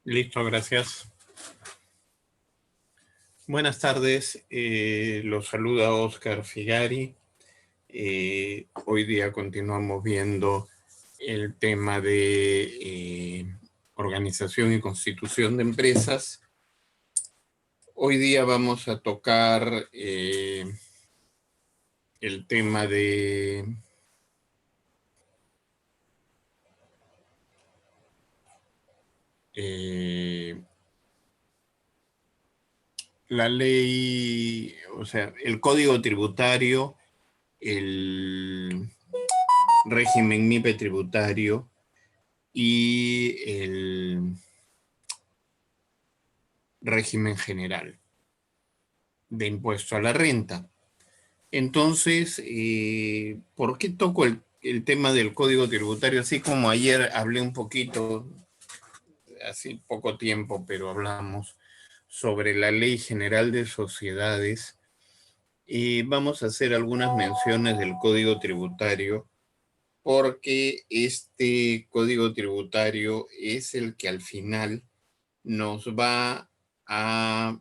Listo, gracias. Buenas tardes, los saluda Oscar Figari. Hoy día continuamos viendo el tema de organización y constitución de empresas. Hoy día vamos a tocar el tema de la ley, o sea, el código tributario, el régimen MIPE tributario y el régimen general de impuesto a la renta. Entonces, ¿por qué toco el tema del código tributario? Así como ayer hablé un poquito, hace poco tiempo, pero hablamos sobre la Ley General de Sociedades. Vamos a hacer algunas menciones del código tributario, porque este código tributario es el que al final nos va a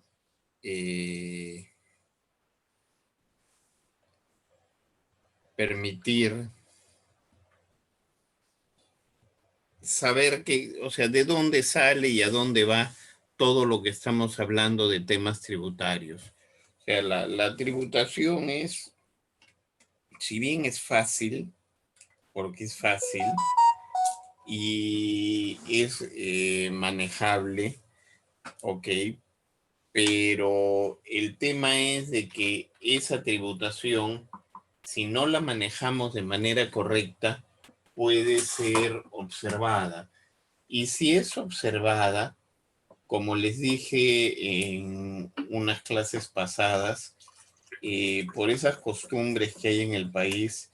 permitir saber que, o sea, de dónde sale y a dónde va todo lo que estamos hablando de temas tributarios. O sea, la tributación es, si bien es fácil, porque es fácil y es manejable, ok, pero el tema es de que esa tributación, si no la manejamos de manera correcta, puede ser observada. Y si es observada, como les dije en unas clases pasadas, por esas costumbres que hay en el país,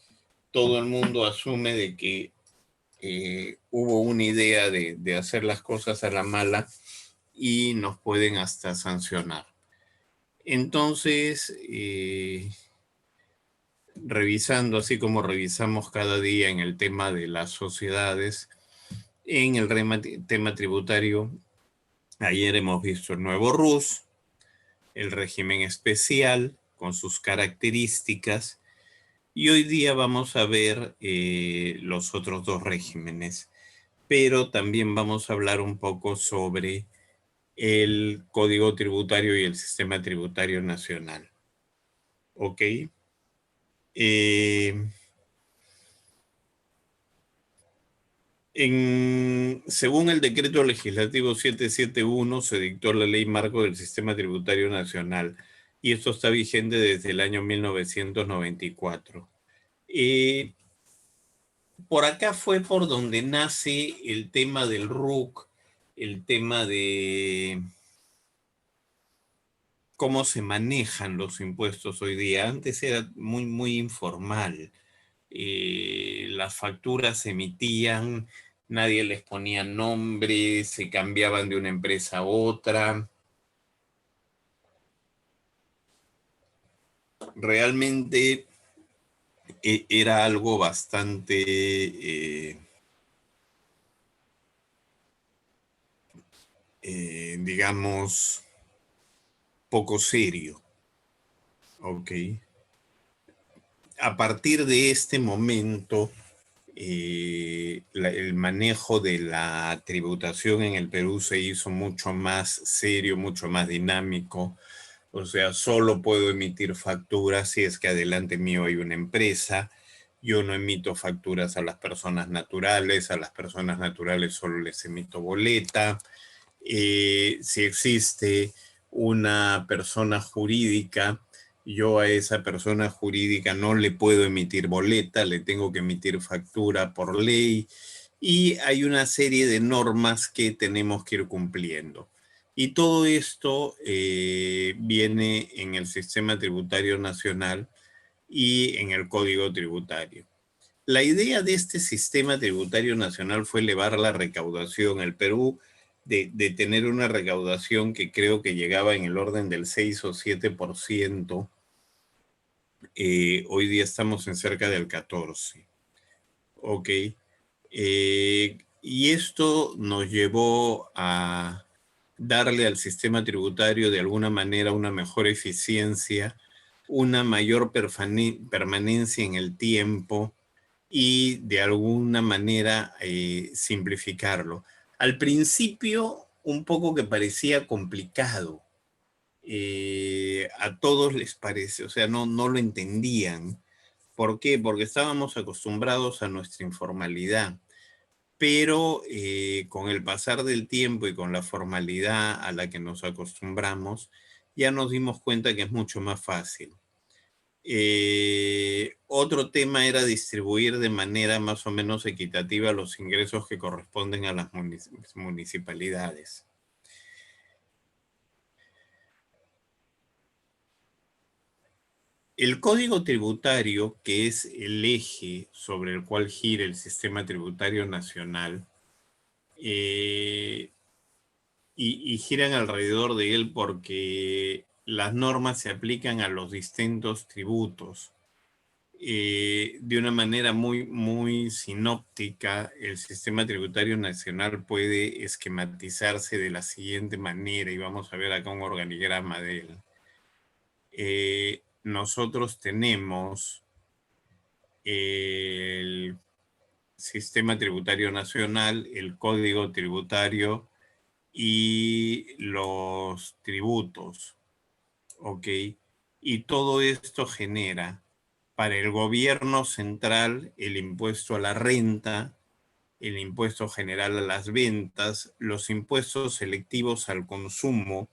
todo el mundo asume de que hubo una idea de hacer las cosas a la mala y nos pueden hasta sancionar. Entonces, revisando, así como revisamos cada día en el tema de las sociedades, en el tema tributario, ayer hemos visto el nuevo RUS, el régimen especial con sus características, y hoy día vamos a ver los otros dos regímenes, pero también vamos a hablar un poco sobre el Código Tributario y el Sistema Tributario Nacional. ¿Ok? Según el decreto legislativo 771, se dictó la ley marco del Sistema Tributario Nacional, y esto está vigente desde el año 1994. Por acá fue por donde nace el tema del RUC, el tema de cómo se manejan los impuestos hoy día. Antes era muy, muy informal. Las facturas se emitían, nadie les ponía nombre, se cambiaban de una empresa a otra. Realmente era algo bastante, digamos, poco serio. Ok. A partir de este momento, el manejo de la tributación en el Perú se hizo mucho más serio, mucho más dinámico. O sea, solo puedo emitir facturas si es que adelante mío hay una empresa. Yo no emito facturas a las personas naturales solo les emito boleta. Si existe una persona jurídica, yo a esa persona jurídica no le puedo emitir boleta, le tengo que emitir factura por ley, y hay una serie de normas que tenemos que ir cumpliendo. Y todo esto viene en el Sistema Tributario Nacional y en el Código Tributario. La idea de este Sistema Tributario Nacional fue elevar la recaudación. El Perú, de tener una recaudación que creo que llegaba en el orden del 6 o 7%, hoy día estamos en cerca del 14%. Ok. Y esto nos llevó a darle al sistema tributario de alguna manera una mejor eficiencia, una mayor permanencia en el tiempo y de alguna manera simplificarlo. Al principio un poco que parecía complicado, a todos les parece, o sea, no lo entendían. ¿Por qué? Porque estábamos acostumbrados a nuestra informalidad, pero con el pasar del tiempo y con la formalidad a la que nos acostumbramos, ya nos dimos cuenta que es mucho más fácil. Otro tema era distribuir de manera más o menos equitativa los ingresos que corresponden a las municipalidades. El código tributario, que es el eje sobre el cual gira el sistema tributario nacional, y giran alrededor de él porque las normas se aplican a los distintos tributos. De una manera muy sinóptica, el sistema tributario nacional puede esquematizarse de la siguiente manera, y vamos a ver acá un organigrama de él. Nosotros tenemos el sistema tributario nacional, el código tributario y los tributos, ¿ok? Y todo esto genera para el gobierno central el impuesto a la renta, el impuesto general a las ventas, los impuestos selectivos al consumo,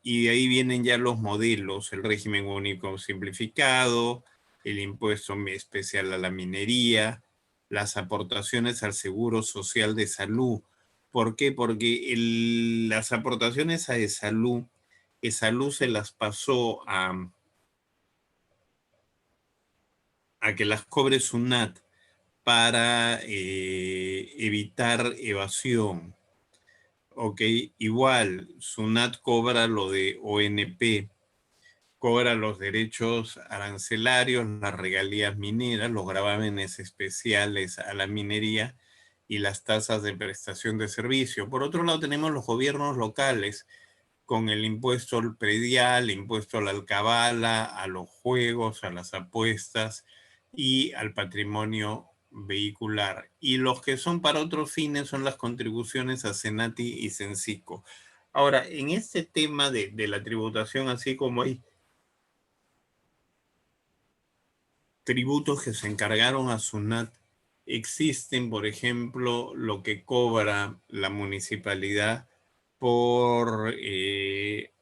y de ahí vienen ya los modelos, el régimen único simplificado, el impuesto especial a la minería, las aportaciones al Seguro Social de Salud. ¿Por qué? Porque las aportaciones a salud se las pasó a que las cobre SUNAT para evitar evasión. Ok, igual, SUNAT cobra lo de ONP, cobra los derechos arancelarios, las regalías mineras, los gravámenes especiales a la minería y las tasas de prestación de servicio. Por otro lado, tenemos los gobiernos locales con el impuesto al predial, impuesto a la alcabala, a los juegos, a las apuestas y al patrimonio vehicular. Y los que son para otros fines son las contribuciones a Senati y Sensico. Ahora, en este tema de la tributación, así como hay tributos que se encargaron a SUNAT, existen, por ejemplo, lo que cobra la municipalidad por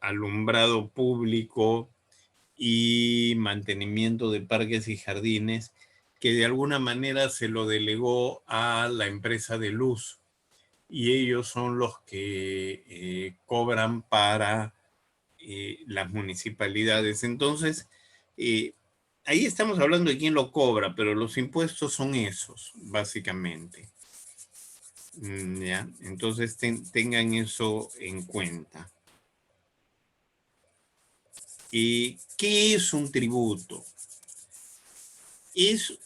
alumbrado público y mantenimiento de parques y jardines, que de alguna manera se lo delegó a la empresa de luz, y ellos son los que cobran para las municipalidades. Entonces, eh, ahí estamos hablando de quién lo cobra, pero los impuestos son esos, básicamente. ¿Ya? Entonces tengan eso en cuenta. ¿Qué es un tributo? Es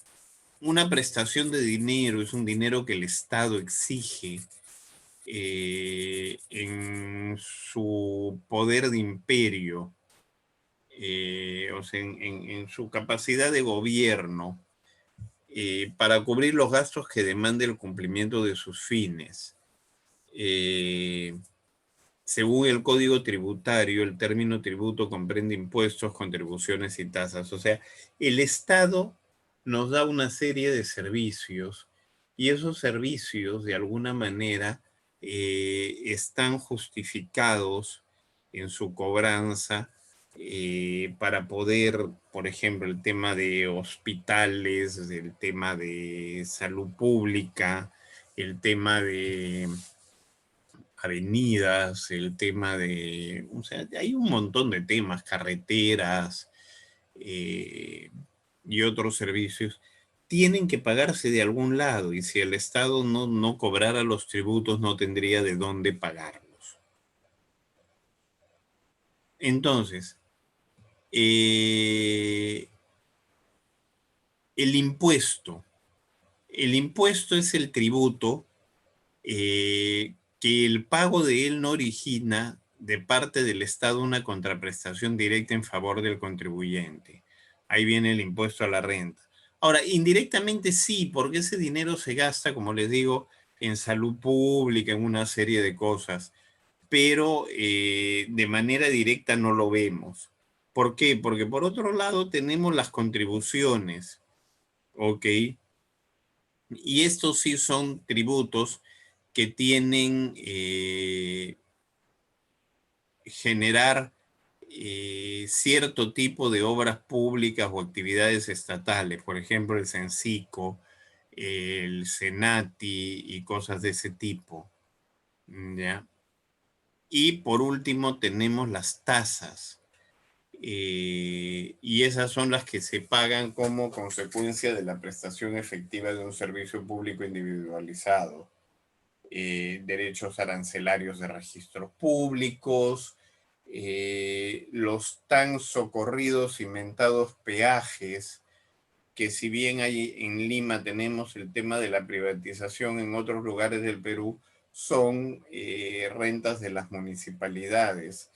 una prestación de dinero, es un dinero que el Estado exige en su poder de imperio, o sea, en su capacidad de gobierno, para cubrir los gastos que demande el cumplimiento de sus fines. Según el Código Tributario, el término tributo comprende impuestos, contribuciones y tasas. O sea, el Estado nos da una serie de servicios, y esos servicios, de alguna manera, están justificados en su cobranza, para poder, por ejemplo, el tema de hospitales, el tema de salud pública, el tema de avenidas, el tema de, o sea, hay un montón de temas, carreteras, eh, y otros servicios, tienen que pagarse de algún lado, y si el Estado no cobrara los tributos, no tendría de dónde pagarlos. Entonces, el impuesto El impuesto es el tributo que el pago de él no origina de parte del Estado una contraprestación directa en favor del contribuyente. Ahí viene el impuesto a la renta. Ahora, indirectamente sí, porque ese dinero se gasta, como les digo, en salud pública, en una serie de cosas, pero de manera directa no lo vemos. ¿Por qué? Porque por otro lado tenemos las contribuciones, ¿ok? Y estos sí son tributos que tienen generar cierto tipo de obras públicas o actividades estatales, por ejemplo, el CENCICO, el SENATI y cosas de ese tipo, ¿ya? Y por último tenemos las tasas, y esas son las que se pagan como consecuencia de la prestación efectiva de un servicio público individualizado. Derechos arancelarios de registros públicos, los tan socorridos y mentados peajes, que si bien hay en Lima tenemos el tema de la privatización, en otros lugares del Perú son rentas de las municipalidades.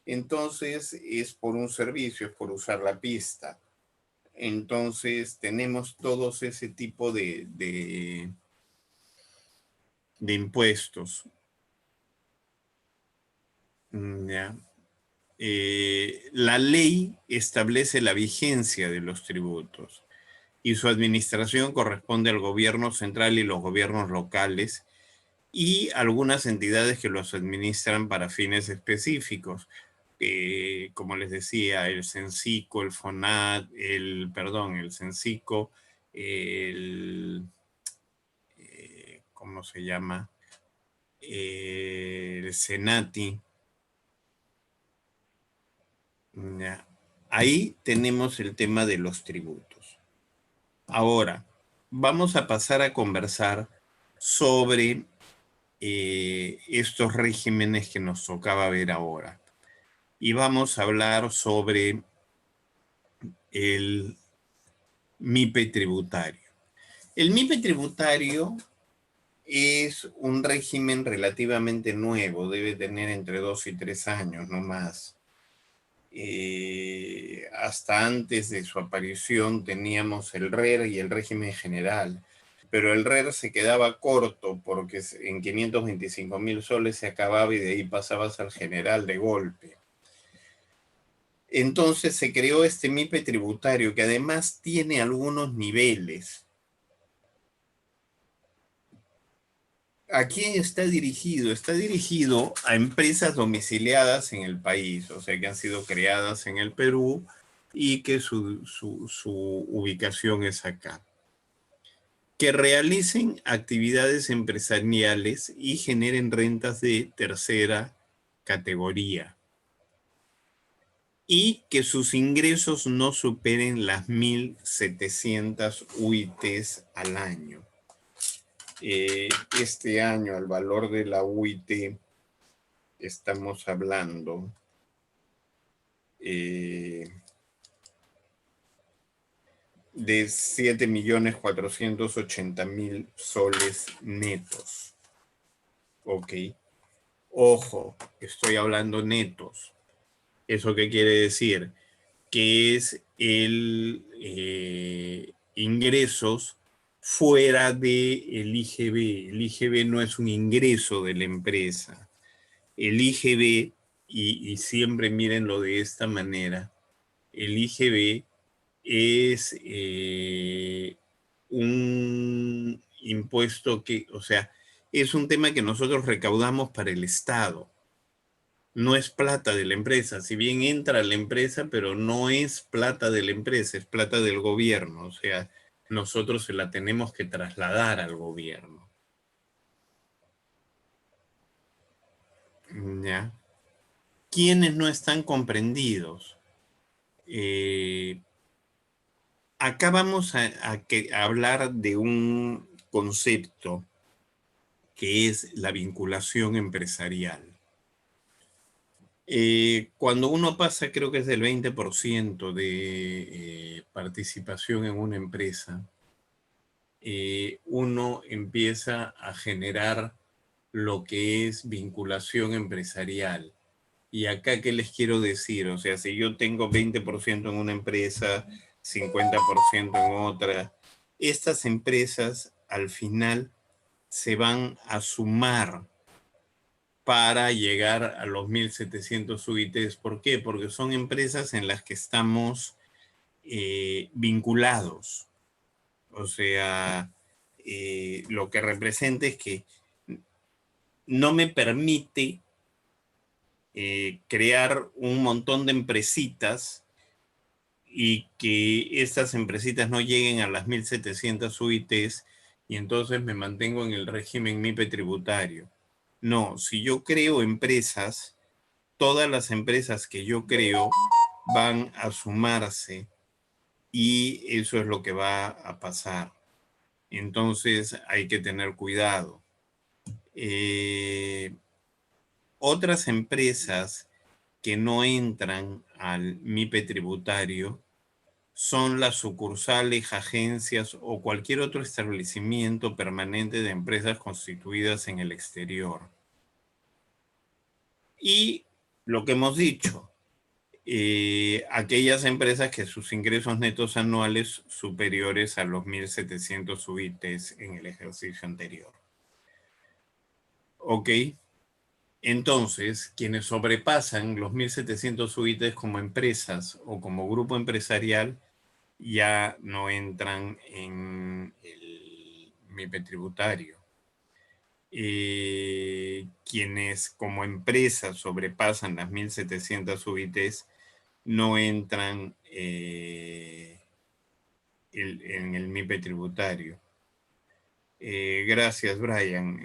Entonces es por un servicio, es por usar la pista. Entonces tenemos todos ese tipo de impuestos. Ya. La ley establece la vigencia de los tributos y su administración corresponde al gobierno central y los gobiernos locales y algunas entidades que los administran para fines específicos, como les decía, el CENCICO, el FONAT, el CENCICO, ¿cómo se llama? El SENATI. Ya. Ahí tenemos el tema de los tributos. Ahora, vamos a pasar a conversar sobre estos regímenes que nos tocaba ver ahora. Y vamos a hablar sobre el MIPE tributario. El MIPE tributario es un régimen relativamente nuevo, debe tener entre 2 y 3 años, no más. Hasta antes de su aparición teníamos el RER y el régimen general, pero el RER se quedaba corto porque en 525.000 soles se acababa y de ahí pasabas al general de golpe. Entonces se creó este MIPE tributario que además tiene algunos niveles. ¿A quién está dirigido? Está dirigido a empresas domiciliadas en el país, o sea, que han sido creadas en el Perú y que su ubicación es acá. Que realicen actividades empresariales y generen rentas de tercera categoría. Y que sus ingresos no superen las 1.700 UITs al año. Este año el valor de la UIT estamos hablando de 7.480.000 soles netos. Ok. Ojo, estoy hablando netos. ¿Eso qué quiere decir? Que es el ingresos fuera del IGB. El IGB no es un ingreso de la empresa. El IGB, y siempre mírenlo de esta manera, el IGB es un impuesto que, o sea, es un tema que nosotros recaudamos para el Estado. No es plata de la empresa, si bien entra a la empresa, pero no es plata de la empresa, es plata del gobierno. O sea, nosotros se la tenemos que trasladar al gobierno. ¿Ya? ¿Quiénes no están comprendidos? Acá vamos a hablar de un concepto que es la vinculación empresarial. Cuando uno pasa, creo que es del 20% de participación en una empresa, uno empieza a generar lo que es vinculación empresarial. Y acá, ¿qué les quiero decir? O sea, si yo tengo 20% en una empresa, 50% en otra, estas empresas al final se van a sumar para llegar a los 1.700 UITs. ¿Por qué? Porque son empresas en las que estamos vinculados. O sea, lo que representa es que no me permite crear un montón de empresitas y que estas empresitas no lleguen a las 1.700 UITs y entonces me mantengo en el régimen MIPE tributario. No, si yo creo empresas, todas las empresas que yo creo van a sumarse y eso es lo que va a pasar. Entonces hay que tener cuidado. Otras empresas que no entran al MIPE tributario son las sucursales, agencias o cualquier otro establecimiento permanente de empresas constituidas en el exterior. Y lo que hemos dicho, aquellas empresas que sus ingresos netos anuales superiores a los 1.700 UITs en el ejercicio anterior. ¿Ok? Entonces, quienes sobrepasan los 1.700 UITs como empresas o como grupo empresarial ya no entran en el MIPE tributario. Quienes como empresas sobrepasan las 1.700 UITs no entran en el MIPE tributario. Gracias, Brian.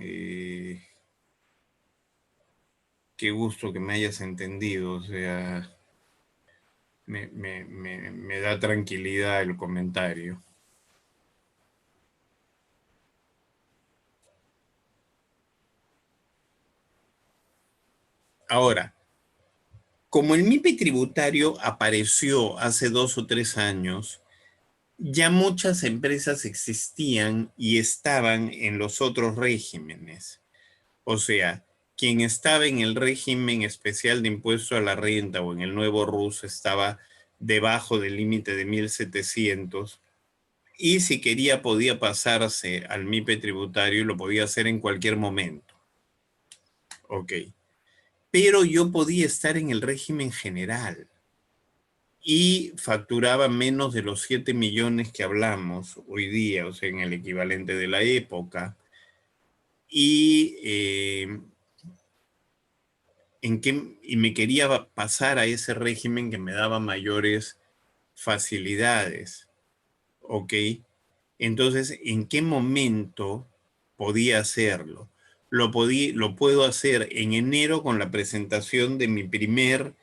Qué gusto que me hayas entendido. O sea, me da tranquilidad el comentario. Ahora, como el MIPE tributario apareció hace 2 o 3 años, ya muchas empresas existían y estaban en los otros regímenes. O sea, quien estaba en el régimen especial de impuesto a la renta o en el nuevo RUS estaba debajo del límite de 1.700 y si quería podía pasarse al MIPE tributario y lo podía hacer en cualquier momento. Ok. Pero yo podía estar en el régimen general y facturaba menos de los 7 millones que hablamos hoy día, o sea, en el equivalente de la época. Y, y me quería pasar a ese régimen que me daba mayores facilidades. ¿Ok? Entonces, ¿en qué momento podía hacerlo? Lo puedo hacer en enero con la presentación de mi primera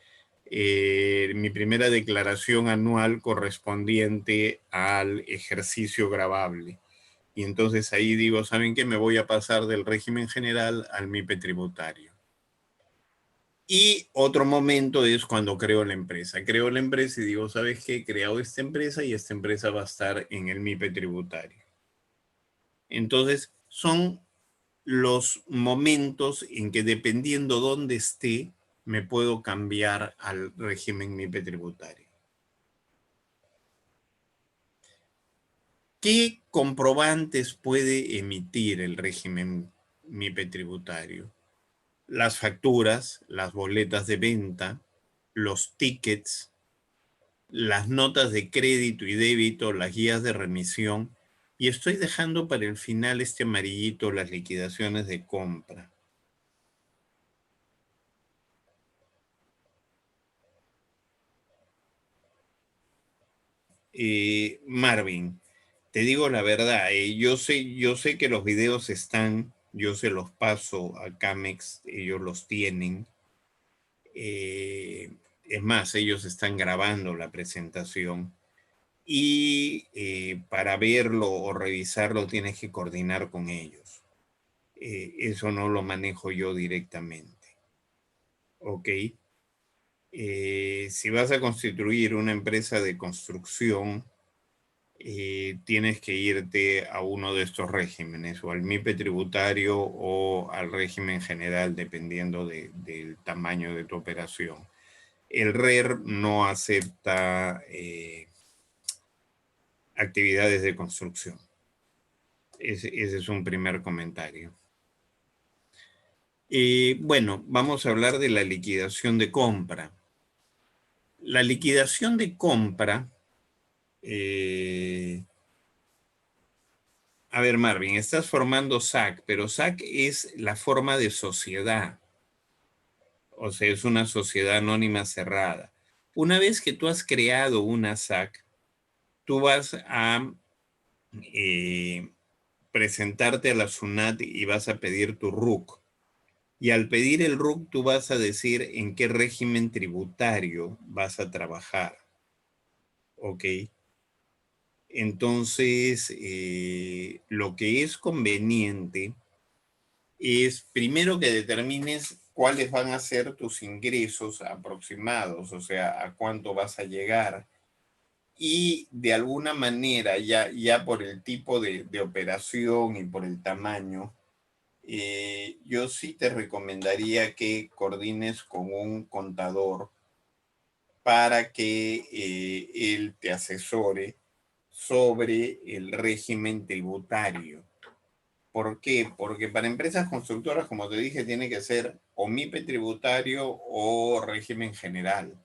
declaración anual correspondiente al ejercicio gravable. Y entonces ahí digo, ¿saben qué? Me voy a pasar del régimen general al MIPE tributario. Y otro momento es cuando creo la empresa. Creo la empresa y digo, ¿sabes qué? He creado esta empresa y esta empresa va a estar en el MIPE tributario. Entonces, son los momentos en que dependiendo dónde esté, me puedo cambiar al régimen MIPE tributario. ¿Qué comprobantes puede emitir el régimen MIPE tributario? Las facturas, las boletas de venta, los tickets, las notas de crédito y débito, las guías de remisión, y estoy dejando para el final este amarillito, las liquidaciones de compra. Marvin, te digo la verdad, yo sé que los videos están, yo se los paso a Camex, ellos los tienen. Es más, ellos están grabando la presentación y para verlo o revisarlo tienes que coordinar con ellos. Eso no lo manejo yo directamente. ¿Ok? Si vas a constituir una empresa de construcción, tienes que irte a uno de estos regímenes, o al MIPE tributario o al régimen general, dependiendo del tamaño de tu operación. El RER no acepta actividades de construcción. Ese es un primer comentario. Bueno, vamos a hablar de la liquidación de compra. La liquidación de compra, a ver, Marvin, estás formando SAC, pero SAC es la forma de sociedad. O sea, es una sociedad anónima cerrada. Una vez que tú has creado una SAC, tú vas a presentarte a la SUNAT y vas a pedir tu RUC. Y al pedir el RUC, tú vas a decir en qué régimen tributario vas a trabajar. ¿Ok? Entonces, lo que es conveniente es primero que determines cuáles van a ser tus ingresos aproximados, o sea, a cuánto vas a llegar. Y de alguna manera, ya por el tipo de operación y por el tamaño, yo sí te recomendaría que coordines con un contador para que él te asesore sobre el régimen tributario. ¿Por qué? Porque para empresas constructoras, como te dije, tiene que ser o MIPE tributario o régimen general.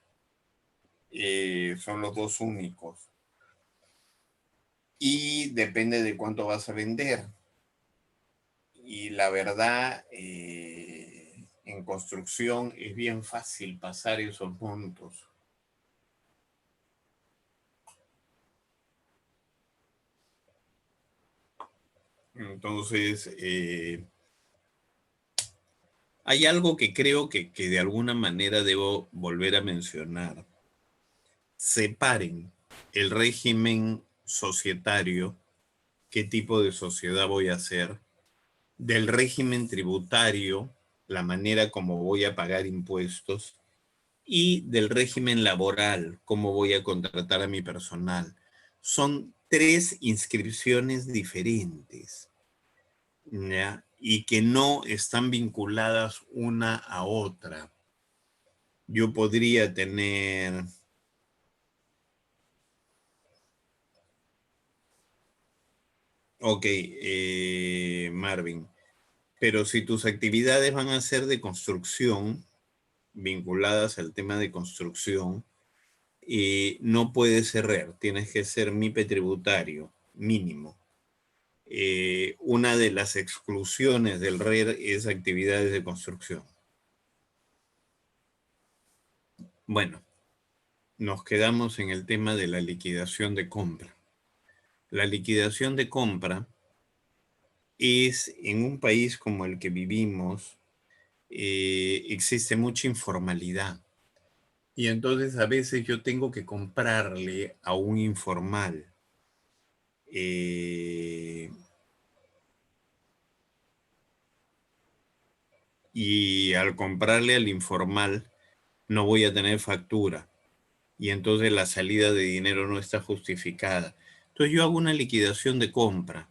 Son los dos únicos. Y depende de cuánto vas a vender. Y la verdad, en construcción es bien fácil pasar esos montos. Entonces, hay algo que creo que de alguna manera debo volver a mencionar. Separen el régimen societario, qué tipo de sociedad voy a hacer, del régimen tributario, la manera como voy a pagar impuestos, y del régimen laboral, cómo voy a contratar a mi personal. Son tres inscripciones diferentes, ¿ya? Y que no están vinculadas una a otra. Yo podría tener... Ok, Marvin, pero si tus actividades van a ser de construcción, vinculadas al tema de construcción, no puedes ser RER, tienes que ser MIPE tributario mínimo. Una de las exclusiones del RER es actividades de construcción. Bueno, nos quedamos en el tema de la liquidación de compra. La liquidación de compra es, en un país como el que vivimos, existe mucha informalidad. Y entonces a veces yo tengo que comprarle a un informal. Y al comprarle al informal no voy a tener factura. Y entonces la salida de dinero no está justificada. Entonces yo hago una liquidación de compra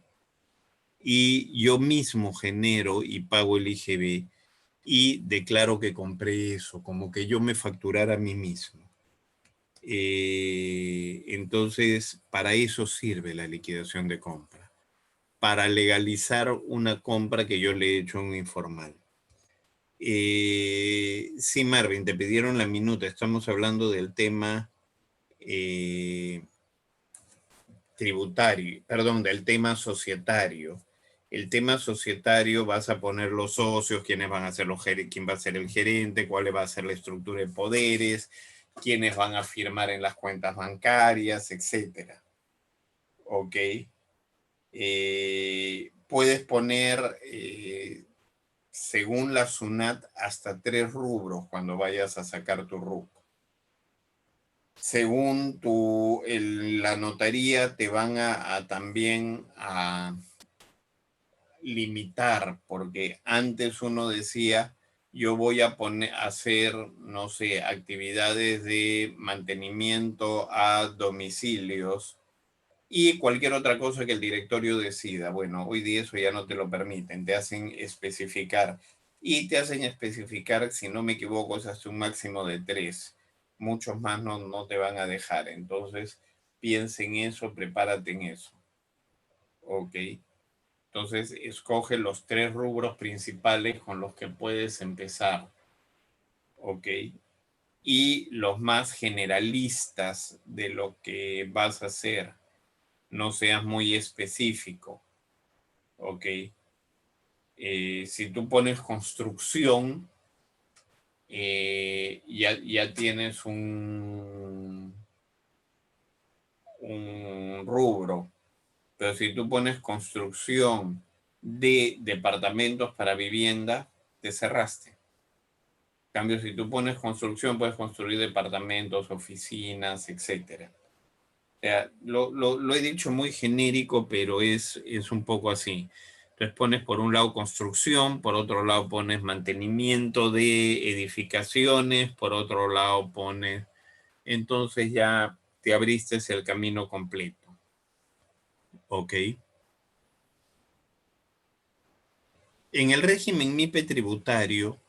y yo mismo genero y pago el IGB y declaro que compré eso, como que yo me facturara a mí mismo. Entonces, para eso sirve la liquidación de compra, para legalizar una compra que yo le he hecho a un informal. Sí, Marvin, te pidieron la minuta. Estamos hablando del tema tributario, perdón, del tema societario. El tema societario vas a poner los socios, quiénes van a ser los quién va a ser el gerente, cuál va a ser la estructura de poderes, quiénes van a firmar en las cuentas bancarias, etcétera. Ok. Puedes poner, según la SUNAT, hasta 3 rubros cuando vayas a sacar tu RUC. Según la notaría te van a también a limitar, porque antes uno decía, yo voy a hacer, no sé, actividades de mantenimiento a domicilios y cualquier otra cosa que el directorio decida. Bueno, hoy día eso ya no te lo permiten, te hacen especificar. Y te hacen especificar, si no me equivoco, es hasta un máximo de 3. Muchos más no te van a dejar. Entonces, piensa en eso, prepárate en eso. Ok. Entonces, escoge los 3 rubros principales con los que puedes empezar. Ok. Y los más generalistas de lo que vas a hacer. No seas muy específico. Ok. Si tú pones construcción, ya tienes un rubro. Pero si tú pones construcción de departamentos para vivienda, te cerraste. En cambio, si tú pones construcción, puedes construir departamentos, oficinas, etcétera. O sea, lo he dicho muy genérico, pero es un poco así. Entonces pones por un lado construcción, por otro lado pones mantenimiento de edificaciones, por otro lado pones... Entonces ya te abriste el camino completo. ¿Ok? En el régimen MIPE tributario,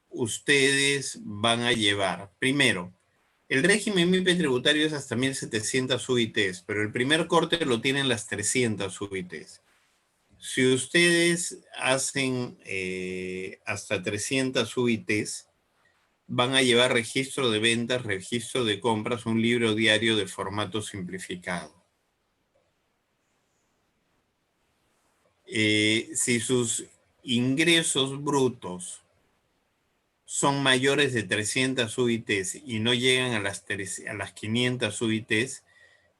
ustedes van a llevar, primero, el régimen MIPE tributario es hasta 1.700 UITs, pero el primer corte lo tienen las 300 UITs. Si ustedes hacen hasta 300 UITs, van a llevar registro de ventas, registro de compras, un libro diario de formato simplificado. Si sus ingresos brutos son mayores de 300 UITs y no llegan a las 500 UITs,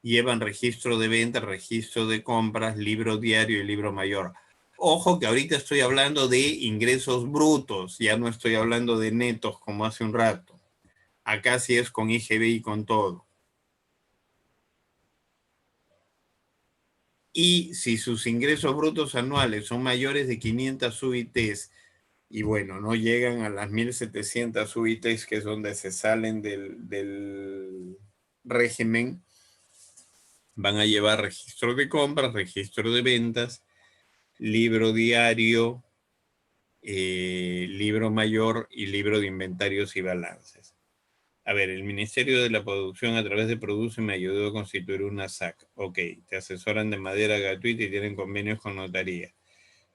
llevan registro de venta, registro de compras, libro diario y libro mayor. Ojo que ahorita estoy hablando de ingresos brutos, ya no estoy hablando de netos como hace un rato. Acá sí es con IGB y con todo. Y si sus ingresos brutos anuales son mayores de 500 UITs y bueno, no llegan a las 1.700 UITs, que es donde se salen del régimen, van a llevar registro de compras, registro de ventas, libro diario, libro mayor y libro de inventarios y balances. A ver, el Ministerio de la Producción a través de Produce me ayudó a constituir una SAC. Ok, te asesoran de manera gratuita y tienen convenios con notaría.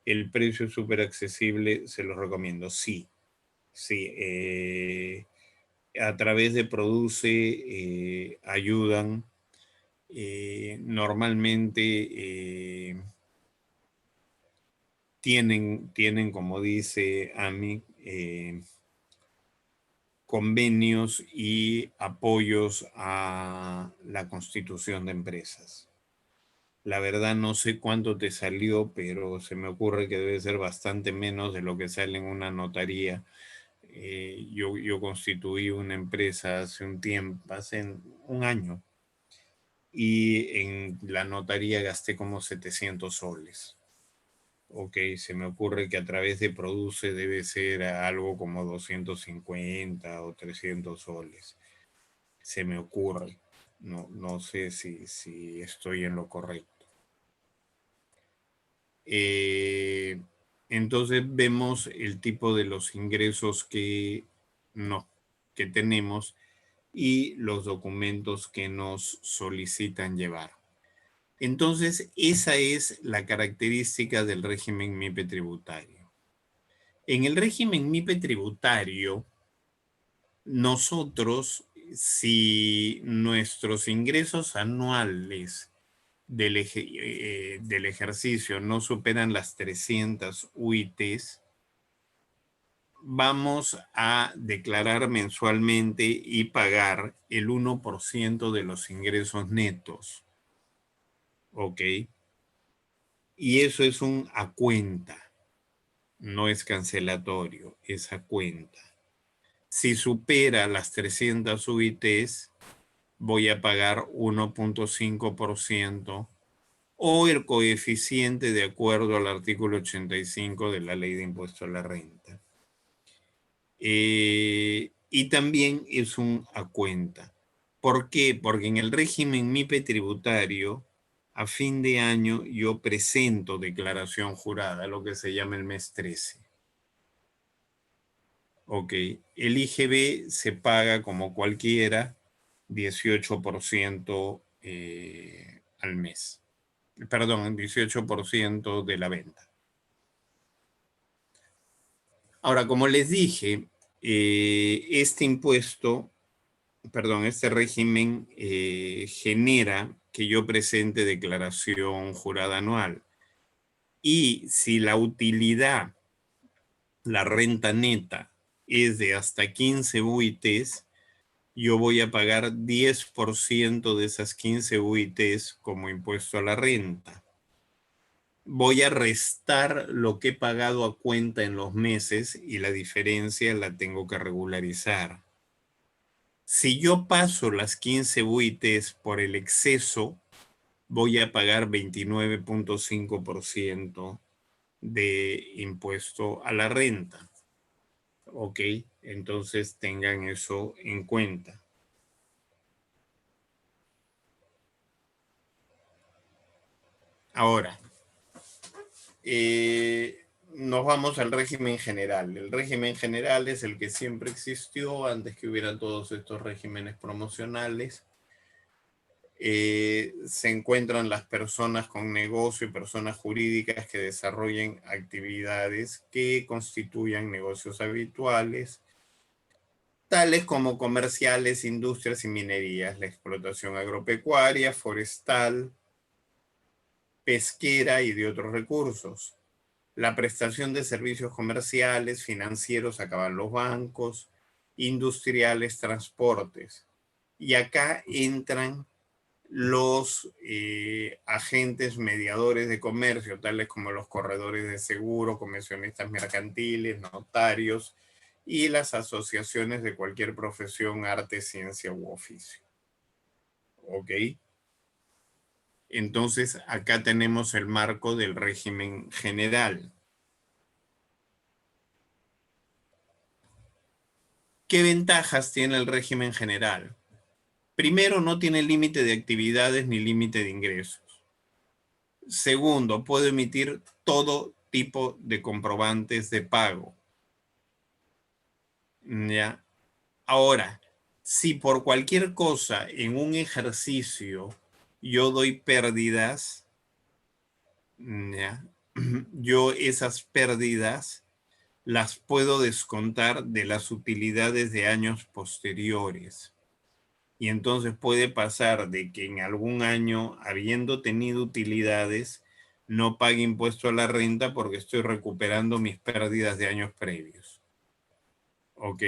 El precio es súper accesible, se los recomiendo. Sí, sí. A través de Produce ayudan. Normalmente tienen, como dice Ami, convenios y apoyos a la constitución de empresas. La verdad no sé cuánto te salió, pero se me ocurre que debe ser bastante menos de lo que sale en una notaría. Yo constituí una empresa hace un tiempo, hace un año, y en la notaría gasté como 700 soles. Ok, se me ocurre que a través de Produce debe ser algo como 250 o 300 soles. Se me ocurre. No sé si estoy en lo correcto. Eh, entonces vemos el tipo de los ingresos que tenemos y los documentos que nos solicitan llevar. Entonces, esa es la característica del régimen MIPE tributario. En el régimen MIPE tributario, nosotros, si nuestros ingresos anuales del ejercicio no superan las 300 UITs, vamos a declarar mensualmente y pagar el 1% de los ingresos netos. ¿Ok? Y eso es un a cuenta, no es cancelatorio, es a cuenta. Si supera las 300 UITs, voy a pagar 1.5% o el coeficiente de acuerdo al artículo 85 de la Ley de Impuesto a la Renta. Y también es un a cuenta. ¿Por qué? Porque en el régimen MIPE tributario a fin de año yo presento declaración jurada, lo que se llama el mes 13. Ok, el IGB se paga como cualquiera, 18% al mes. Perdón, 18% de la venta. Ahora, como les dije, este impuesto, perdón, este régimen genera que yo presente declaración jurada anual. Y si la utilidad, la renta neta, es de hasta 15 UITs, yo voy a pagar 10% de esas 15 UITs como impuesto a la renta. Voy a restar lo que he pagado a cuenta en los meses y la diferencia la tengo que regularizar. Si yo paso las 15 UITs por el exceso, voy a pagar 29.5% de impuesto a la renta. Ok, entonces tengan eso en cuenta. Ahora, nos vamos al régimen general. El régimen general es el que siempre existió antes que hubieran todos estos regímenes promocionales. Se encuentran las personas con negocio y personas jurídicas que desarrollen actividades que constituyan negocios habituales, tales como comerciales, industrias y minerías, la explotación agropecuaria, forestal, pesquera y de otros recursos. La prestación de servicios comerciales, financieros, acaban los bancos, industriales, transportes. Y acá entran los agentes mediadores de comercio, tales como los corredores de seguro, comisionistas mercantiles, notarios y las asociaciones de cualquier profesión, arte, ciencia u oficio. ¿Ok? Entonces, acá tenemos el marco del régimen general. ¿Qué ventajas tiene el régimen general? Primero, no tiene límite de actividades ni límite de ingresos. Segundo, puedo emitir todo tipo de comprobantes de pago. ¿Ya? Ahora, si por cualquier cosa en un ejercicio yo doy pérdidas, ¿ya? Yo esas pérdidas las puedo descontar de las utilidades de años posteriores. Y entonces puede pasar de que en algún año, habiendo tenido utilidades, no pague impuesto a la renta porque estoy recuperando mis pérdidas de años previos. ¿Ok?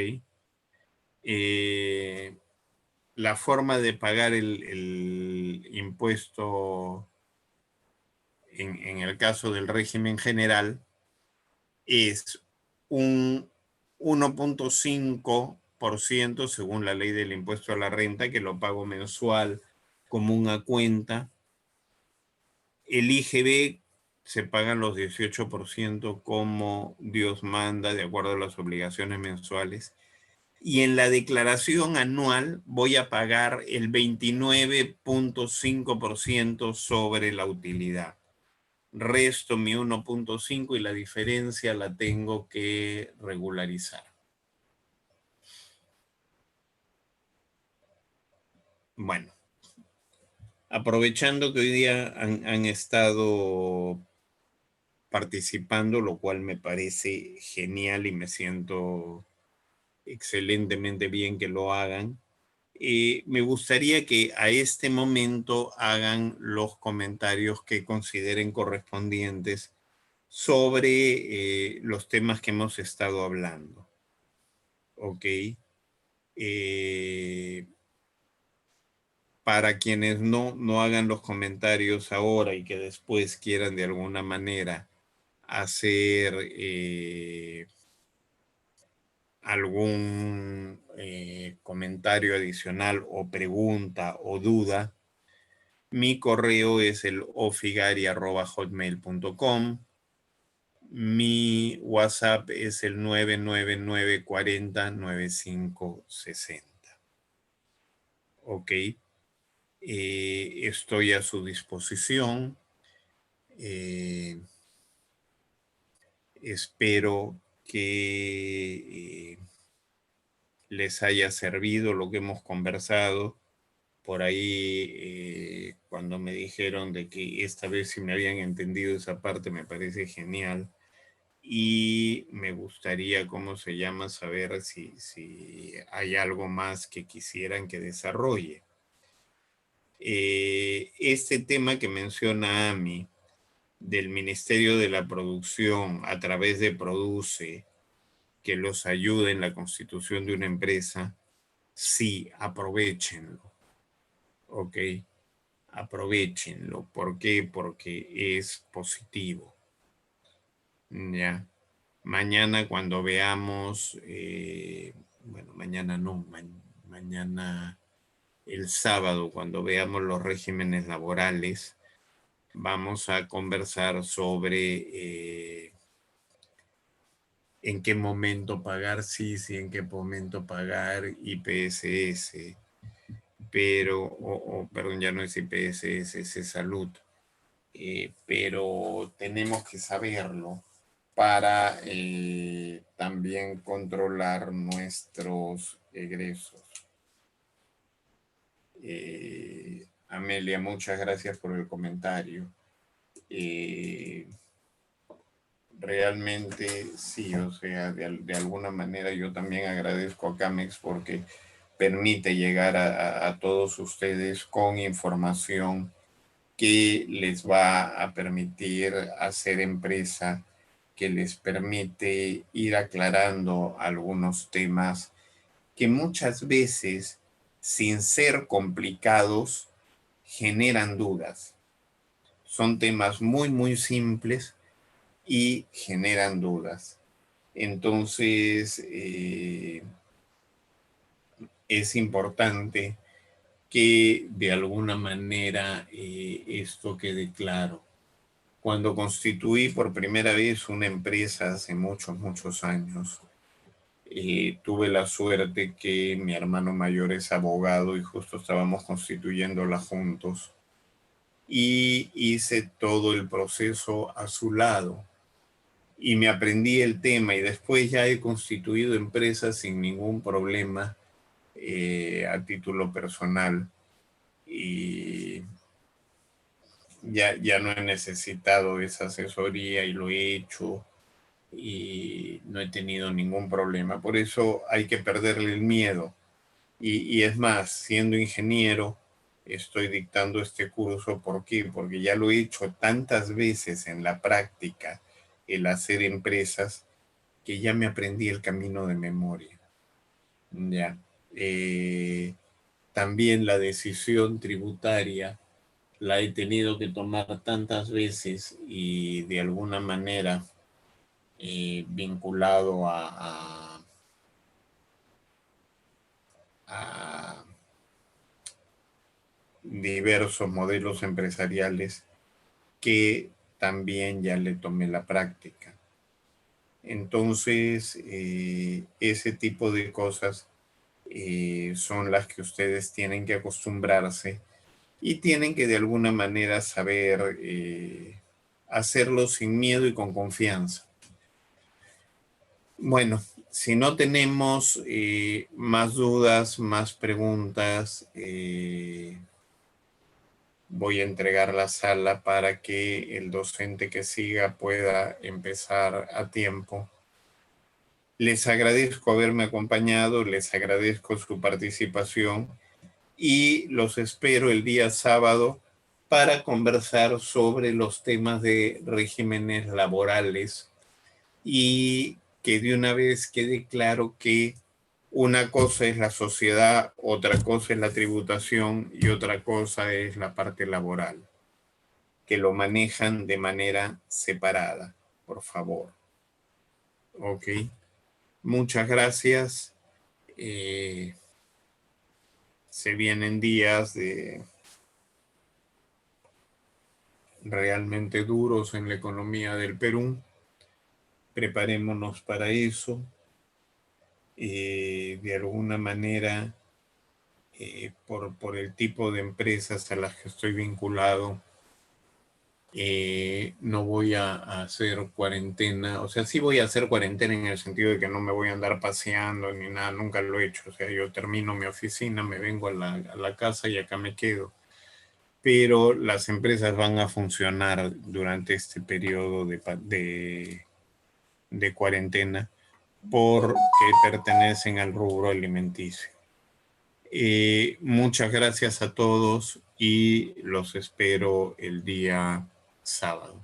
La forma de pagar el impuesto en el caso del régimen general es un 1.5% según la ley del impuesto a la renta, que lo pago mensual común a cuenta. El IGB se pagan los 18% como Dios manda, de acuerdo a las obligaciones mensuales. Y en la declaración anual voy a pagar el 29.5% sobre la utilidad. Resto mi 1.5 y la diferencia la tengo que regularizar. Bueno, aprovechando que hoy día han estado participando, lo cual me parece genial y me siento excelentemente bien que lo hagan. Me gustaría que a este momento hagan los comentarios que consideren correspondientes sobre los temas que hemos estado hablando. Ok. Para quienes no hagan los comentarios ahora y que después quieran de alguna manera hacer algún comentario adicional o pregunta o duda, mi correo es el ofigari@hotmail.com. Mi WhatsApp es el 999409560. Ok. Estoy a su disposición. Espero que les haya servido lo que hemos conversado. Por ahí, cuando me dijeron de que esta vez sí me habían entendido esa parte, me parece genial. Y me gustaría, ¿cómo se llama?, saber si hay algo más que quisieran que desarrolle. Este tema que menciona Ami, del Ministerio de la Producción a través de Produce, que los ayude en la constitución de una empresa, sí, aprovéchenlo, ¿ok? Aprovéchenlo. ¿Por qué? Porque es positivo. Ya. Mañana cuando veamos, bueno, mañana no, mañana el sábado cuando veamos los regímenes laborales, vamos a conversar sobre en qué momento pagar SIS y en qué momento pagar IPSS, pero, perdón, ya no es IPSS, es salud. Pero tenemos que saberlo para también controlar nuestros egresos. Amelia, muchas gracias por el comentario. Realmente sí, o sea, de alguna manera yo también agradezco a Camex porque permite llegar a todos ustedes con información que les va a permitir hacer empresa, que les permite ir aclarando algunos temas que muchas veces, sin ser complicados, generan dudas. Son temas muy, muy simples y generan dudas. Entonces, es importante que de alguna manera esto quede claro. Cuando constituí por primera vez una empresa hace muchos, muchos años, tuve la suerte que mi hermano mayor es abogado y justo estábamos constituyéndola juntos. Y hice todo el proceso a su lado. Y me aprendí el tema y después ya he constituido empresas sin ningún problema a título personal. Y ya no he necesitado esa asesoría y lo he hecho y no he tenido ningún problema. Por eso hay que perderle el miedo. Y es más, siendo ingeniero, estoy dictando este curso. ¿Por qué? Porque ya lo he hecho tantas veces en la práctica, el hacer empresas, que ya me aprendí el camino de memoria. Ya. También la decisión tributaria la he tenido que tomar tantas veces y de alguna manera vinculado a diversos modelos empresariales que también ya le tomé la práctica. Entonces, ese tipo de cosas son las que ustedes tienen que acostumbrarse y tienen que de alguna manera saber hacerlo sin miedo y con confianza. Bueno, si no tenemos más dudas, más preguntas, voy a entregar la sala para que el docente que siga pueda empezar a tiempo. Les agradezco haberme acompañado, les agradezco su participación y los espero el día sábado para conversar sobre los temas de regímenes laborales y que de una vez quede claro que una cosa es la sociedad, otra cosa es la tributación y otra cosa es la parte laboral, que lo manejan de manera separada, por favor. Ok, muchas gracias. Se vienen días realmente duros en la economía del Perú. Preparémonos para eso. De alguna manera por el tipo de empresas a las que estoy vinculado, no voy a hacer cuarentena. O sea, sí voy a hacer cuarentena en el sentido de que no me voy a andar paseando ni nada, nunca lo he hecho. O sea, yo termino mi oficina, me vengo a la casa y acá me quedo. Pero las empresas van a funcionar durante este periodo de cuarentena porque pertenecen al rubro alimenticio. Muchas gracias a todos y los espero el día sábado.